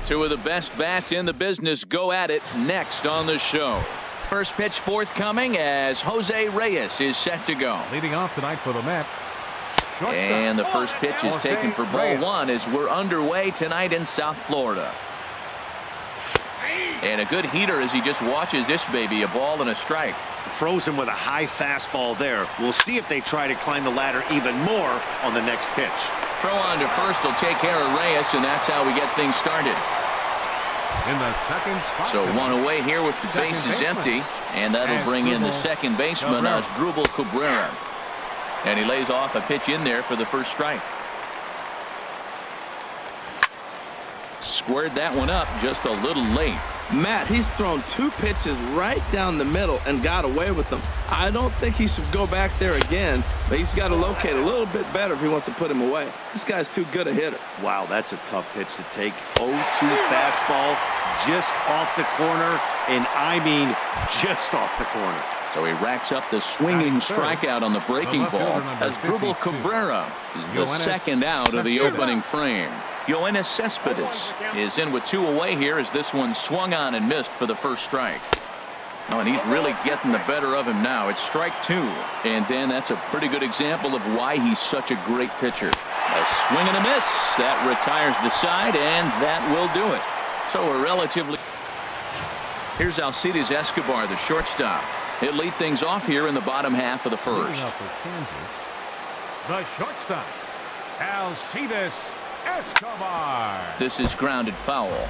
Two of the best bats in the business go at it next on the show. First pitch forthcoming as Jose Reyes is set to go. Leading off tonight for the Mets. And the first pitch is taken for ball one as we're underway tonight in South Florida. And a good heater as he just watches this baby, a ball and a strike. Frozen with a high fastball there. We'll see if they try to climb the ladder even more on the next pitch. Throw on to first will take care of Reyes, and that's how we get things started. In the second spot. So one away here with the bases empty, and that'll bring in the second baseman, Asdrubal Cabrera. And he lays off a pitch in there for the first strike. Squared that one up just a little late. Matt, he's thrown two pitches right down the middle and got away with them. I don't think he should go back there again, but he's got to locate a little bit better if he wants to put him away. This guy's too good a hitter. Wow, that's a tough pitch to take. 0-2 fastball just off the corner, and I mean just off the corner. So he racks up the swinging strikeout on the breaking ball. Asdrubal Cabrera is the second out of the opening frame. Yoenis Cespedes is in with two away here as this one swung on and missed for the first strike. Oh, and he's really getting the better of him now. It's strike two. And Dan, that's a pretty good example of why he's such a great pitcher. A swing and a miss. That retires the side, and that will do it. So we're relatively... Here's Alcides Escobar, the shortstop. He'll lead things off here in the bottom half of the first. The shortstop, Alcides Escobar. This is grounded foul.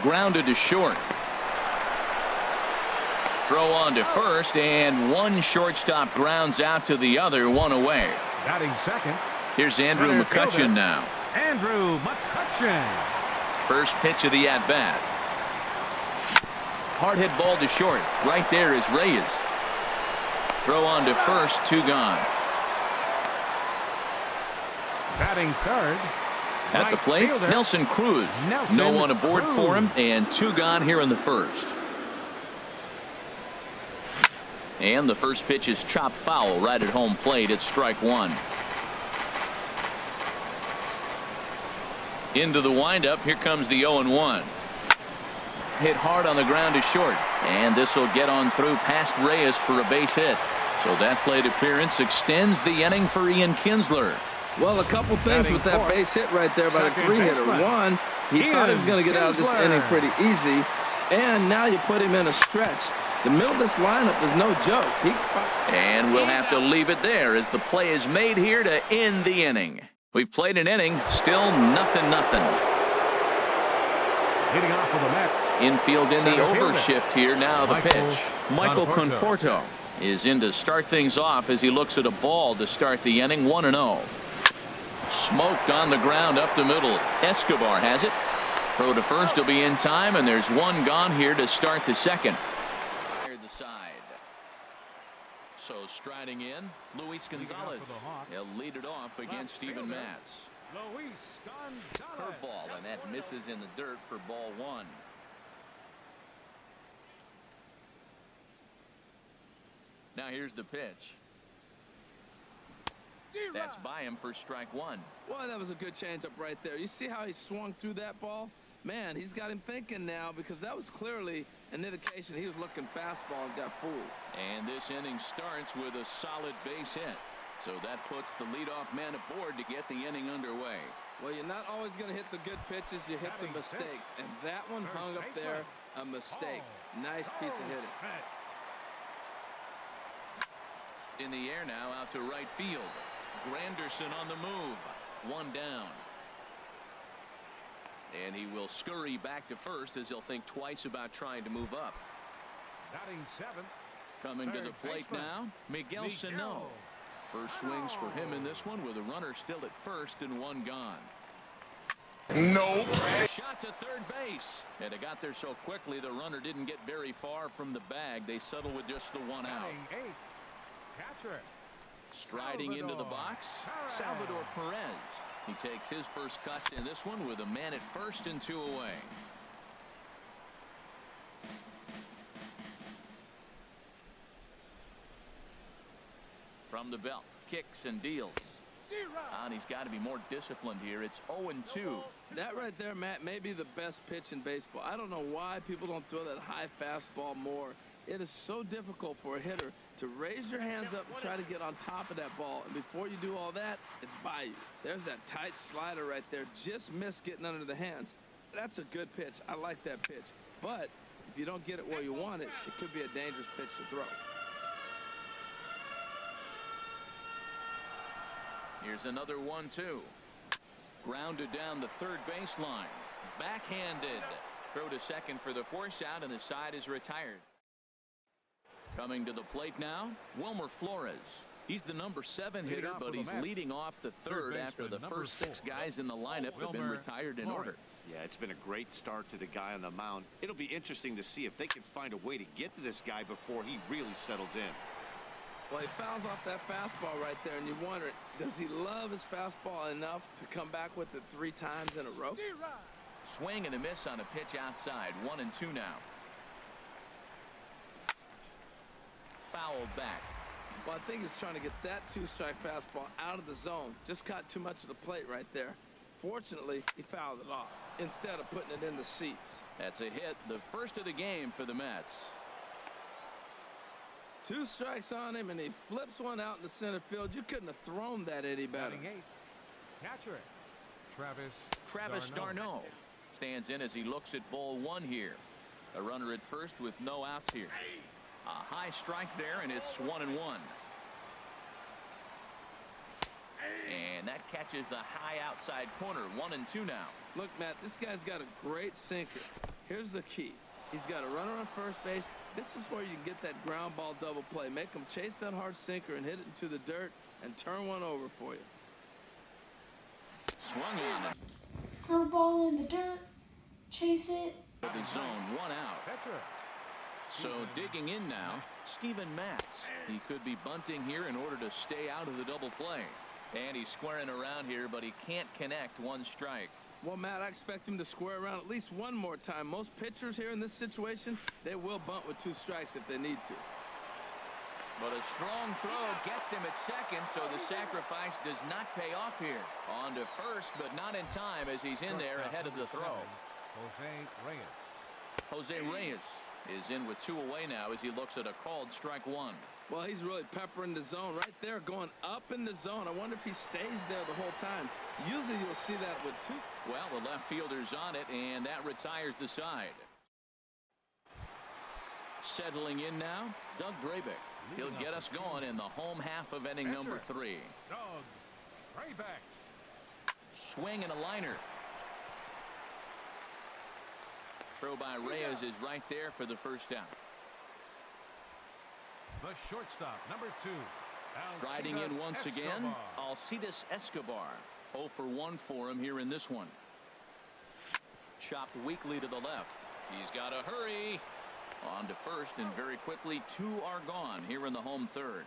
Grounded to short. Throw on to first, and one shortstop grounds out to the other, one away. Batting second. Here's Andrew McCutchen now. Andrew McCutchen. First pitch of the at-bat. Hard hit ball to short. Right there is Reyes. Throw on to first, two gone. Batting third. At the plate, Nelson Cruz. No one aboard for him, and two gone here in the first. And the first pitch is chopped foul right at home plate. It's strike one. Into the windup. Here comes the 0-1. Hit hard on the ground to short, and this will get on through past Reyes for a base hit. So that plate appearance extends the inning for Ian Kinsler. Well, a couple things with that base hit right there by the three-hitter. One, he thought he was going to get out of this inning pretty easy, and now you put him in a stretch. The middle of this lineup is no joke. And we'll have to leave it there as the play is made here to end the inning. We've played an inning, still 0-0. Leading off with the Mets. Infield in the overshift here. Now the pitch. Michael Conforto is in to start things off as he looks at a ball to start the inning. 1-0. Smoked on the ground up the middle. Escobar has it. Throw to first will be in time, and there's one gone here to start the second. The side. So striding in, Luis Gonzalez. He'll lead it off against Steven Matz. Curveball, and that misses in the dirt for ball one. Now here's the pitch. That's by him for strike one. Well, that was a good changeup right there. You see how he swung through that ball? Man, he's got him thinking now, because that was clearly an indication he was looking fastball and got fooled. And this inning starts with a solid base hit. So that puts the leadoff man aboard to get the inning underway. Well, you're not always going to hit the good pitches. You hit the mistakes. And that one hung up there, a mistake. Nice piece of hitting. In the air now, out to right field. Granderson on the move. One down. And he will scurry back to first as he'll think twice about trying to move up. Batting seventh. Coming to the plate now, Miguel Sano. First swings for him in this one with a runner still at first and one gone. Nope. Shot to third base. And it got there so quickly the runner didn't get very far from the bag. They settle with just the one out. Catcher. Striding into the box, Salvador Perez. He takes his first cuts in this one with a man at first and two away. From the belt, kicks and deals. And he's got to be more disciplined here. It's 0-2. That right there, Matt, may be the best pitch in baseball. I don't know why people don't throw that high fastball more. It is so difficult for a hitter to raise your hands up and try to get on top of that ball. And before you do all that, it's by you. There's that tight slider right there. Just missed getting under the hands. That's a good pitch. I like that pitch. But if you don't get it where you want it, it could be a dangerous pitch to throw. Here's another 1-2. Grounded down the third baseline. Backhanded. Throw to second for the force out, and the side is retired. Coming to the plate now, Wilmer Flores. He's the number 7 hitter, but he's leading off the third after the first 6 guys in the lineup have been retired in order. Yeah, it's been a great start to the guy on the mound. It'll be interesting to see if they can find a way to get to this guy before he really settles in. Well, he fouls off that fastball right there, and you wonder, does he love his fastball enough to come back with it 3 times in a row? Swing and a miss on a pitch outside. 1-2 now. Fouled back. Well, I think he's trying to get that 2-strike fastball out of the zone. Just caught too much of the plate right there. Fortunately, he fouled it off instead of putting it in the seats. That's a hit, the first of the game for the Mets. 2 strikes on him, and he flips one out in the center field. You couldn't have thrown that any better. Catcher, Travis d'Arnaud stands in as he looks at ball 1 here. A runner at first with no outs here. A high strike there, and it's 1-1. And that catches the high outside corner. 1-2 now. Look, Matt, this guy's got a great sinker. Here's the key. He's got a runner on first base. This is where you can get that ground ball double play. Make him chase that hard sinker and hit it into the dirt and turn one over for you. Swung on it. Curveball in the dirt. Chase it. The zone, 1 out. So digging in now, Steven Matz. He could be bunting here in order to stay out of the double play. And he's squaring around here, but he can't connect. 1 strike. Well, Matt, I expect him to square around at least one more time. Most pitchers here in this situation, they will bunt with 2 strikes if they need to. But a strong throw gets him at second, so the sacrifice does not pay off here. On to first, but not in time as he's in there ahead of the throw. Jose Reyes is in with 2 away now as he looks at a called strike 1. Well, he's really peppering the zone right there, going up in the zone. I wonder if he stays there the whole time. Usually you'll see that with 2. Well, the left fielder's on it, and that retires the side. Settling in now, Doug Drabek. He'll get us going in the home half of inning number 3. Doug Drabek. Swing and a liner. Throw by Reyes is right there for the first down. The shortstop, number 2. Riding in once again, Alcides Escobar. 0 for 1 for him here in this one. Chopped weakly to the left. He's got to hurry. On to first, and very quickly 2 are gone here in the home third.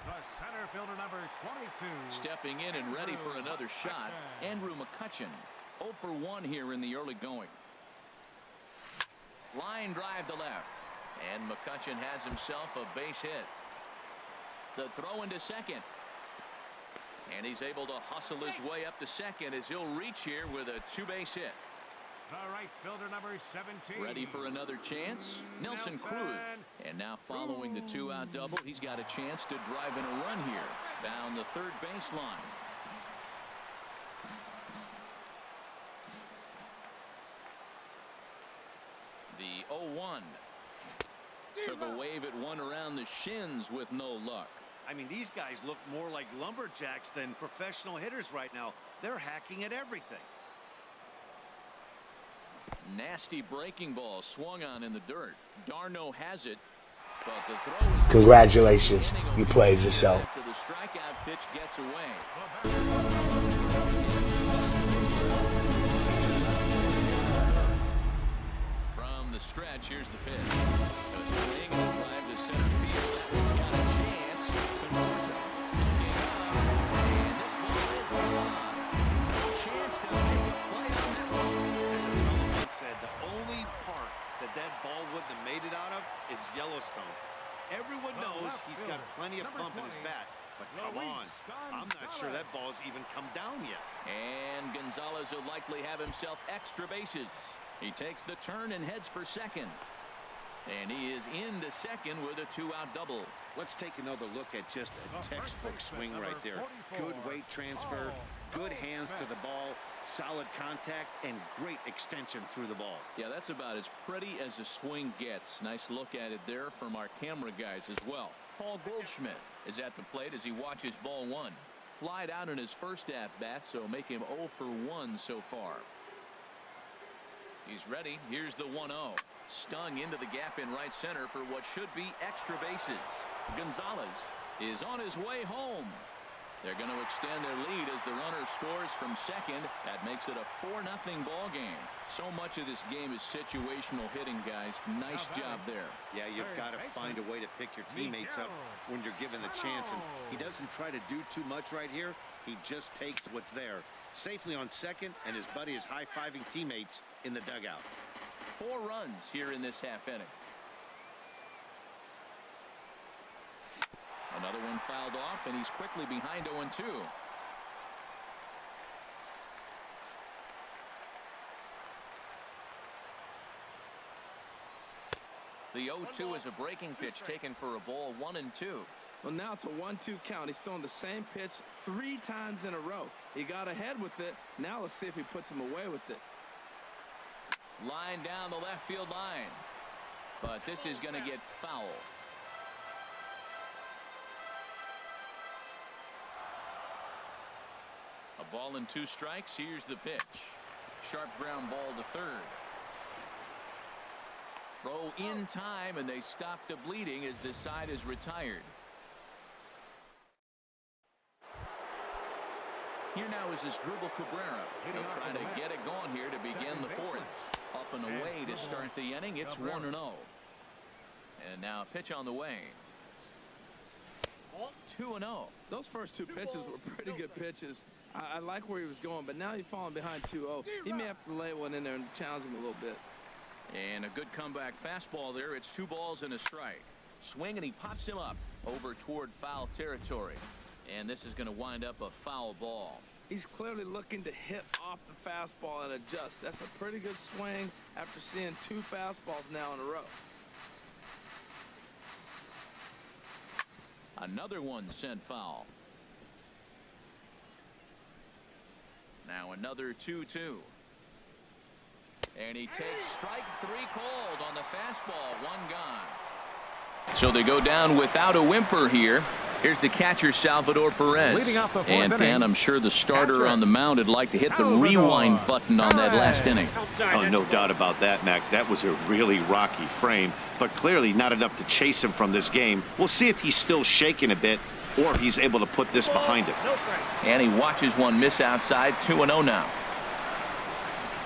The center fielder, number 22. Stepping in and ready for another shot, Andrew McCutchen. 0 for 1 here in the early going. Line drive to left. And McCutchen has himself a base hit. The throw into second. And he's able to hustle his way up to second as he'll reach here with a 2-base hit. The right fielder, number 17. Ready for another chance? Nelson Cruz. And now following the 2-out double, he's got a chance to drive in a run here down the third baseline. The 0-1. Took a wave at one around the shins with no luck. I mean, these guys look more like lumberjacks than professional hitters right now. They're hacking at everything. Nasty breaking ball swung on in the dirt. d'Arnaud has it, but the throw is... Congratulations, you played yourself. After the strikeout pitch gets away. From the stretch, here's the pitch. A swing and a drive to center field. That one's got a chance. Conforto looking up, and this ball is gone. No chance to make a play on that one. Said the only part that ball wouldn't have made it out of is Yellowstone. Everyone knows he's got plenty of thump in his bat, But come on, I'm not sure that ball's even come down yet. And Gonzalez will likely have himself extra bases. He takes the turn and heads for second. And he is into second with a 2-out double. Let's take another look at just a textbook swing right there. Good weight transfer, good hands to the ball, solid contact, and great extension through the ball. Yeah, that's about as pretty as a swing gets. Nice look at it there from our camera guys as well. Paul Goldschmidt is at the plate as he watches ball one. Flied out in his first at-bat, so make him 0 for 1 so far. He's ready. Here's the 1-0. Stung into the gap in right center for what should be extra bases. Gonzalez is on his way home. They're going to extend their lead as the runner scores from second. That makes it a 4-0 ball game. So much of this game is situational hitting, guys. Nice job there. Yeah, you've got to find a way to pick your teammates up when you're given the chance. And he doesn't try to do too much right here. He just takes what's there. Safely on second, and his buddy is high-fiving teammates in the dugout. 4 runs here in this half inning. Another one fouled off, and he's quickly behind 0-2. The 0-2 is a breaking pitch taken for a ball, 1-2. Well, now it's a 1-2 count. He's throwing the same pitch 3 times in a row. He got ahead with it. Now let's see if he puts him away with it. Line down the left field line. But this is going to get foul. A ball and 2 strikes. Here's the pitch. Sharp ground ball to third. Throw in time, and they stop the bleeding as this side is retired. Here now is Asdrubal Cabrera. He'll try to get it going here to begin the 4th. Up and away to start the inning. It's 1-0. And now a pitch on the way. 2-0. Those first 2 pitches were pretty good pitches. I like where he was going, but now he's falling behind 2-0. He may have to lay one in there and challenge him a little bit. And a good comeback fastball there. It's 2 balls and a strike. Swing, and he pops him up over toward foul territory. And this is going to wind up a foul ball. He's clearly looking to hit off the fastball and adjust. That's a pretty good swing after seeing 2 fastballs now in a row. Another one sent foul. Now another 2-2. And he takes strike 3 called on the fastball. 1 gone. So they go down without a whimper here. Here's the catcher, Salvador Perez. And Dan, I'm sure the starter on the mound would like to hit the rewind button on that last inning. Oh, no doubt about that, Mac. That was a really rocky frame, but clearly not enough to chase him from this game. We'll see if he's still shaking a bit or if he's able to put this behind him. And he watches one miss outside. 2-0 now.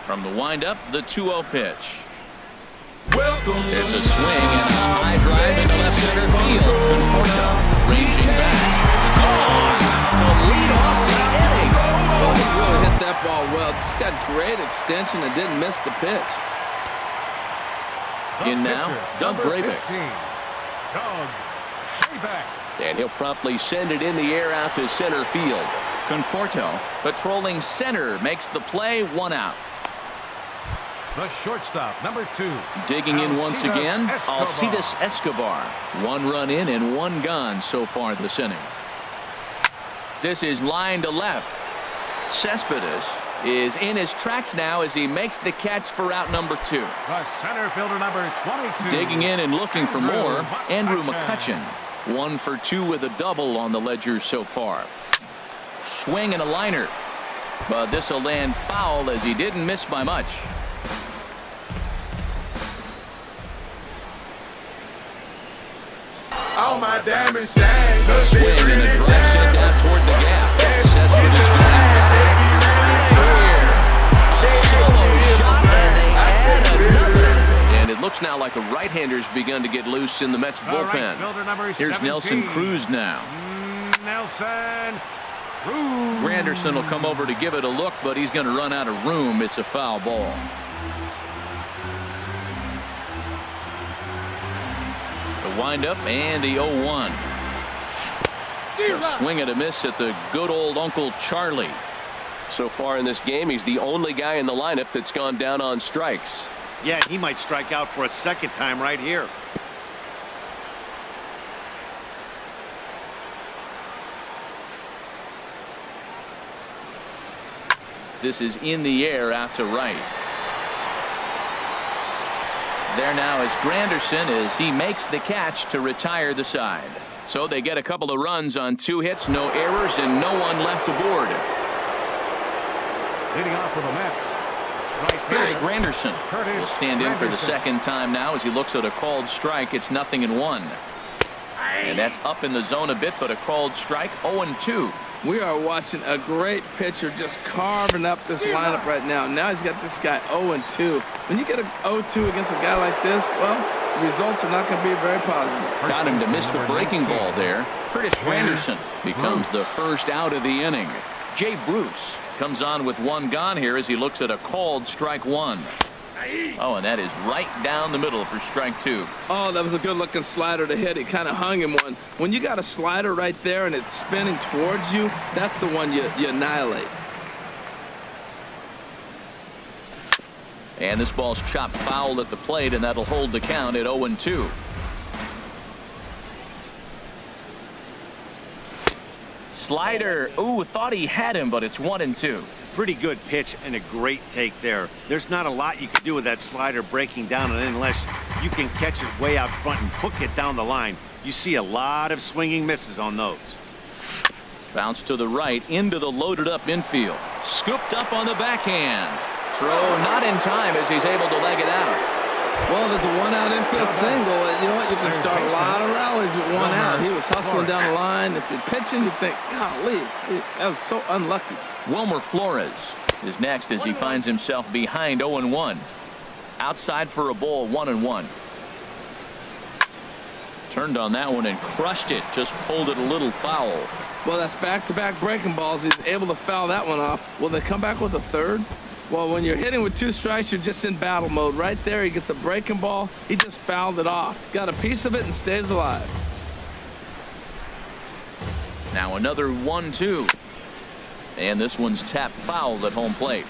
From the windup, the 2-0 pitch. There's a swing and a high drive into left center field. Conforto ranging back. Gone to lead off the inning. Oh, he really hit that ball well. Just got great extension and didn't miss the pitch. In now, Doug Drabek. Doug Drabek. And he'll promptly send it in the air out to center field. Conforto patrolling center makes the play. 1 out. The shortstop, number 2. Digging in once again, Alcides Escobar. 1 run in and 1 gone so far this inning. This is line to left. Cespedes is in his tracks now as he makes the catch for out number 2. The center fielder, number 22. Digging in and looking for more, Andrew McCutcheon. 1 for 2 with a double on the ledger so far. Swing and a liner. But this will land foul as he didn't miss by much. All my diamonds shine. A swing and a drive set down toward the gap. Cespedes and it looks now like a right-hander's begun to get loose in the Mets bullpen. Here's Nelson Cruz now. Nelson Cruz. Granderson will come over to give it a look, but he's going to run out of room. It's a foul ball. The windup and the 0-1. A swing and a miss at the good old Uncle Charlie. So far in this game, he's the only guy in the lineup that's gone down on strikes. Yeah, he might strike out for a second time right here. This is in the air out to right. There now is Granderson as he makes the catch to retire the side. So they get a couple of runs on 2 hits, no errors, and no one left aboard. Leading off with the Mets. Here's Granderson. Will stand in for the second time now as he looks at a called strike. It's 0-1. And that's up in the zone a bit, but a called strike, 0-2. We are watching a great pitcher just carving up this lineup right now. Now he's got this guy 0-2. When you get an 0-2 against a guy like this, well, the results are not going to be very positive. Got him to miss the breaking ball there. Curtis Granderson becomes the first out of the inning. Jay Bruce comes on with 1 gone here as he looks at a called strike 1. Oh, and that is right down the middle for strike 2. Oh, that was a good looking slider to hit. He kind of hung him one. When you got a slider right there and it's spinning towards you, that's the one you annihilate. And this ball's chopped foul at the plate, and that'll hold the count at 0-2. Slider. Ooh, thought he had him, but it's 1-2. Pretty good pitch and a great take there. There's not a lot you can do with that slider breaking down unless you can catch it way out front and hook it down the line. You see a lot of swinging misses on those. Bounce to the right into the loaded up infield. Scooped up on the backhand. Throw not in time as he's able to leg it out. Well, there's a 1-out infield single. You know what? You can start a lot of rallies with 1 out. He was hustling down the line. If you're pitching, you think, golly, that was so unlucky. Wilmer Flores is next as he finds himself behind 0-1. Outside for a ball, 1-1. Turned on that one and crushed it. Just pulled it a little foul. Well, that's back-to-back breaking balls. He's able to foul that one off. Will they come back with a third? Well, when you're hitting with 2 strikes, you're just in battle mode. Right there, he gets a breaking ball. He just fouled it off. Got a piece of it and stays alive. Now another 1-2. And this one's tapped foul at home plate.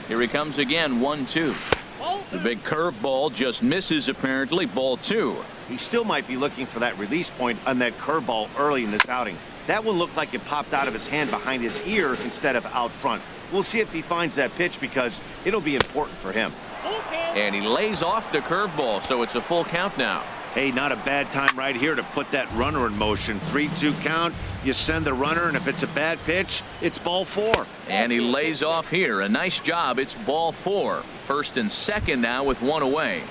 Here he comes again, 1-2. The big curveball just misses apparently. Ball 2. He still might be looking for that release point on that curveball early in this outing. That one looked like it popped out of his hand behind his ear instead of out front. We'll see if he finds that pitch because it'll be important for him. And he lays off the curveball, so it's a full count now. Hey, not a bad time right here to put that runner in motion. 3-2 count. You send the runner, and if it's a bad pitch, it's ball 4. And he lays off here. A nice job. It's ball 4. First and second now with 1 away.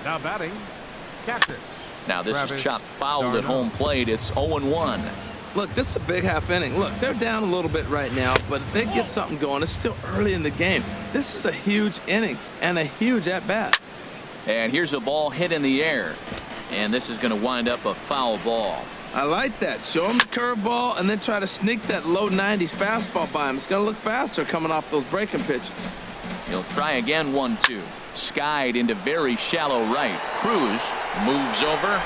Now batting, catcher. Now this is chopped foul at home plate. It's 0-1. Look, this is a big half inning. Look, they're down a little bit right now, but if they get something going, it's still early in the game. This is a huge inning and a huge at-bat. And here's a ball hit in the air. And this is going to wind up a foul ball. I like that. Show him the curveball and then try to sneak that low 90s fastball by him. It's going to look faster coming off those breaking pitches. He'll try again, 1-2. Skied into very shallow right. Cruz moves over.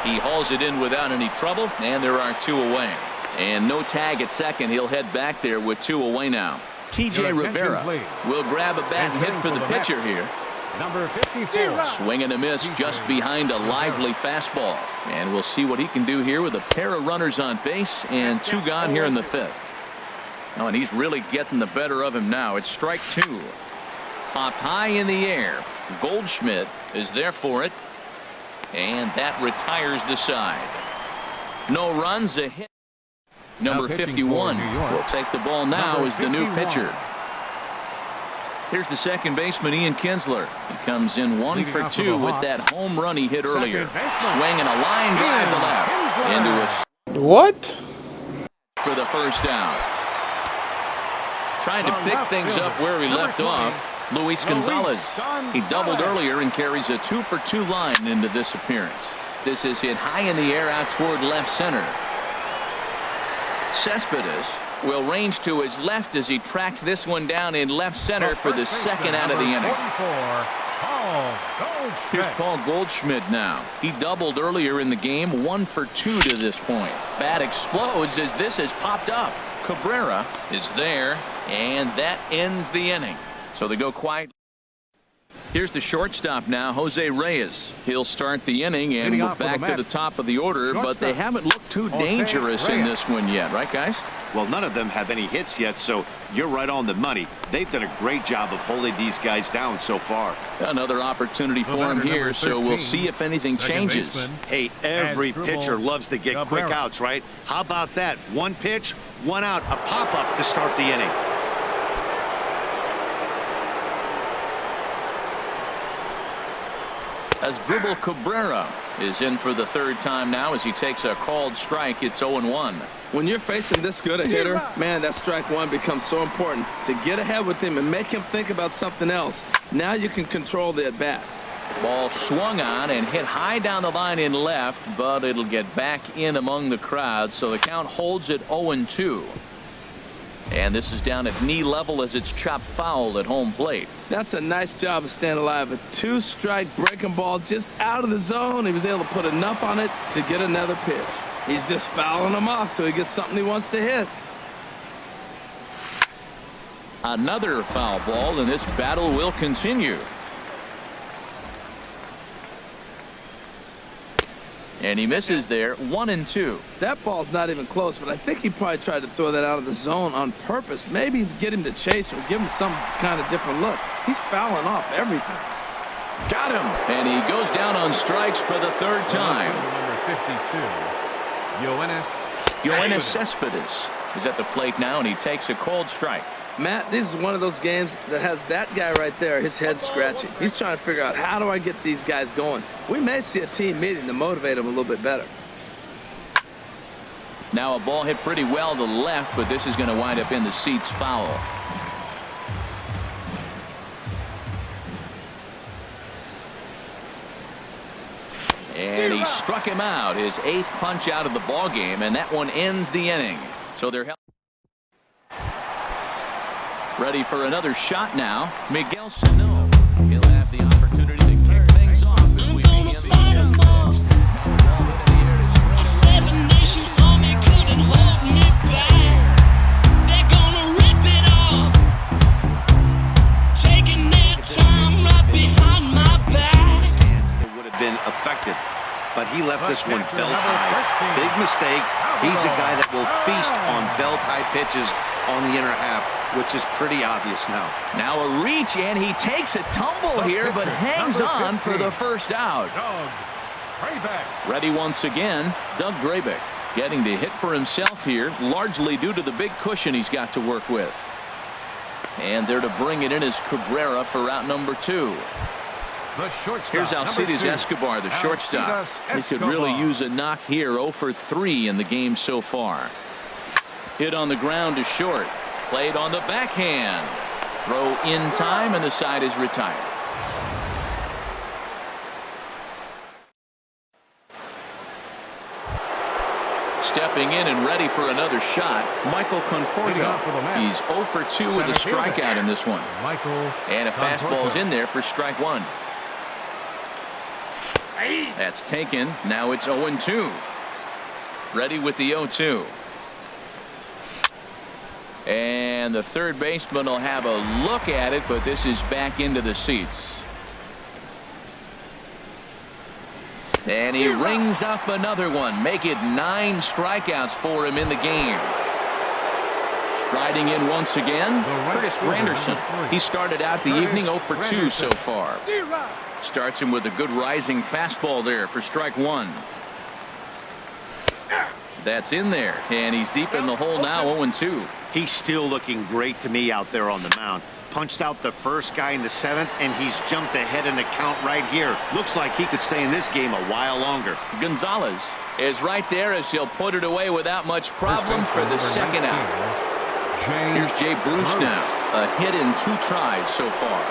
He hauls it in without any trouble, and there are 2 away. And no tag at second. He'll head back there with 2 away now. T.J. Rivera will grab a bat and hit for the pitcher here. Number 54. Swing and a miss just behind a lively fastball. And we'll see what he can do here with a pair of runners on base and 2 gone here in the 5th. Oh, and he's really getting the better of him now. It's strike 2. Popped high in the air. Goldschmidt is there for it. And that retires the side. No runs, a hit. Number 51 will take the ball now as the new pitcher. Here's the second baseman, Ian Kinsler. He comes in 1 for 2 with that home run he hit earlier. Swing and a line drive to left. Into a what? for the first out. Trying to pick things up where he left off. Luis Gonzalez. He doubled earlier and carries a 2 for 2 line into this appearance. This is hit high in the air out toward left center. Cespedes will range to his left as he tracks this one down in left center for the second out of the inning. Here's Paul Goldschmidt now. He doubled earlier in the game, 1 for 2 to this point. Bat explodes as this has popped up. Cabrera is there, and that ends the inning. So they go quiet. Here's the shortstop now, Jose Reyes. He'll start the inning, and we're back to the top of the order, but they haven't looked too dangerous in this one yet, right, guys? Well, none of them have any hits yet, so you're right on the money. They've done a great job of holding these guys down so far. Another opportunity for him here, so we'll see if anything changes. Hey, every pitcher loves to get quick outs, right? How about that? 1 pitch, 1 out, a pop-up to start the inning. Asdrubal Cabrera is in for the 3rd time now as he takes a called strike. It's 0-1. When you're facing this good a hitter, man, that strike one becomes so important to get ahead with him and make him think about something else. Now you can control the at bat. Ball swung on and hit high down the line in left, but it'll get back in among the crowd, so the count holds at 0-2. And this is down at knee level as it's chopped foul at home plate. That's a nice job of staying alive. A 2-strike breaking ball just out of the zone. He was able to put enough on it to get another pitch. He's just fouling them off till he gets something he wants to hit. Another foul ball, and this battle will continue. And he misses there, 1-2. That ball's not even close, but I think he probably tried to throw that out of the zone on purpose. Maybe get him to chase or give him some kind of different look. He's fouling off everything. Got him. And he goes down on strikes for the 3rd time. Number 52, Yoenis Cespedes is at the plate now, and he takes a called strike. Matt, this is one of those games that has that guy right there, his head scratching. He's trying to figure out, how do I get these guys going? We may see a team meeting to motivate them a little bit better. Now a ball hit pretty well to left, but this is going to wind up in the seats foul. And he struck him out, his 8th punch out of the ball game, and that one ends the inning. So they're ready for another shot now. Miguel Sano. He'll have the opportunity to kick things off as we begin the 10th. I said the nation army couldn't hold me back. They're gonna rip it off, taking their time right behind my back. It would have been effective, but he left this one belt high. Big mistake. He's a guy that will feast on belt high pitches on the inner half, which is pretty obvious now. Now a reach, and he takes a tumble here, but hangs on for the 1st out. Ready once again, Doug Drabeck getting the hit for himself here, largely due to the big cushion he's got to work with. And there to bring it in is Cabrera for out number 2. Here's Alcides Escobar, the shortstop. He could really use a knock here. 0 for 3 in the game so far. Hit on the ground to short. Played on the backhand. Throw in time, and the side is retired. Stepping in and ready for another shot, Michael Conforto. He's 0 for 2 with a strikeout in this one. And a fastball's in there for strike 1. That's taken. Now it's 0-2. Ready with the 0-2. And the 3rd baseman will have a look at it, but this is back into the seats. And he rings up another one. Make it 9 strikeouts for him in the game. Striding in once again, Curtis Granderson. He started out the evening 0 for 2 so far. Starts him with a good rising fastball there for strike 1. That's in there, and he's deep in the hole now, 0-2. He's still looking great to me out there on the mound. Punched out the first guy in the 7th, and he's jumped ahead in the count right here. Looks like he could stay in this game a while longer. Gonzalez is right there as he'll put it away without much problem for the 2nd out. Here's Jay Bruce now. A hit in 2 tries so far.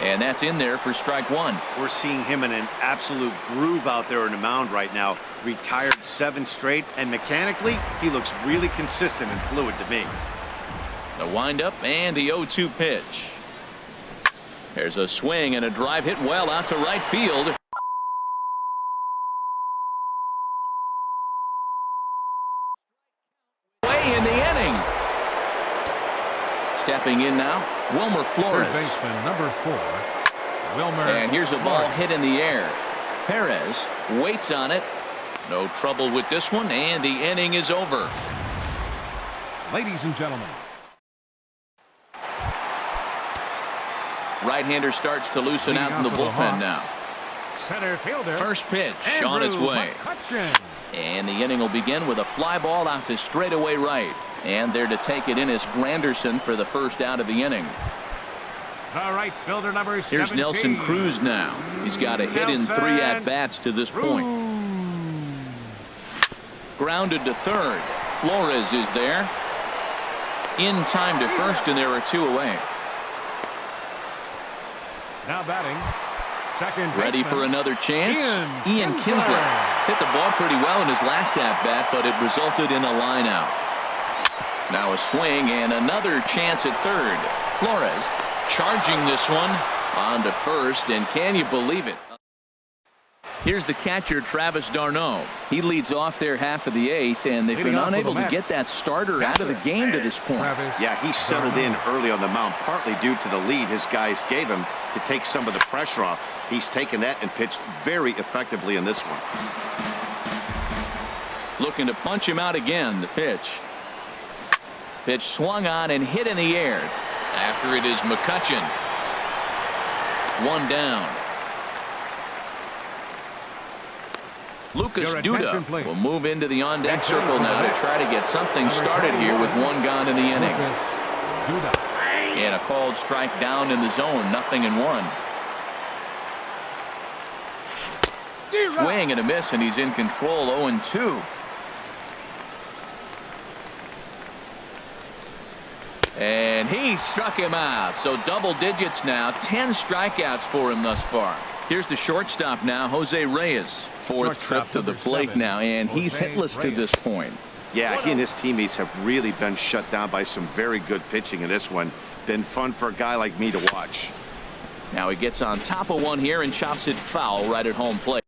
And that's in there for strike 1. We're seeing him in an absolute groove out there on the mound right now. Retired 7 straight, and mechanically, he looks really consistent and fluid to me. The windup and the 0-2 pitch. There's a swing and a drive hit well out to right field. Way in the inning. Stepping in now, Wilmer Flores. Third baseman, number 4, Wilmer. And here's a ball hit in the air. Perez waits on it. No trouble with this one, and the inning is over. Ladies and gentlemen. Right-hander starts to loosen out in the bullpen now. Center fielder. First pitch Andrew on its way. McCutcheon. And the inning will begin with a fly ball out to straightaway right. And there to take it in is Granderson for the first out of the inning. The right fielder, number 17. Here's Nelson Cruz now. He's got a hit in 3 at-bats to this point. Grounded to third. Flores is there. In time to first, and there are 2 away. Now batting. Second Ready baseman, for another chance? Ian Kinsler hit the ball pretty well in his last at-bat, but it resulted in a line out. Now a swing and another chance at third. Flores charging this one on to first, and can you believe it? Here's the catcher, Travis d'Arnaud. He leads off their half of the 8th, and they've been unable to get that starter out of the game to this point. Yeah, he settled in early on the mound, partly due to the lead his guys gave him to take some of the pressure off. He's taken that and pitched very effectively in this one. Looking to punch him out again. The pitch. Pitch swung on and hit in the air. After it is McCutcheon. 1 down. Lucas Duda will move into the on-deck circle now to try to get something started here with 1 gone in the inning. And a called strike down in the zone. 0-1. Swing and a miss, and he's in control. 0-2. And he struck him out. So double digits now. 10 strikeouts for him thus far. Here's the shortstop now, Jose Reyes. 4th trip to the plate now, and he's hitless to this point. Yeah, he and his teammates have really been shut down by some very good pitching in this one. Been fun for a guy like me to watch. Now he gets on top of one here and chops it foul right at home plate.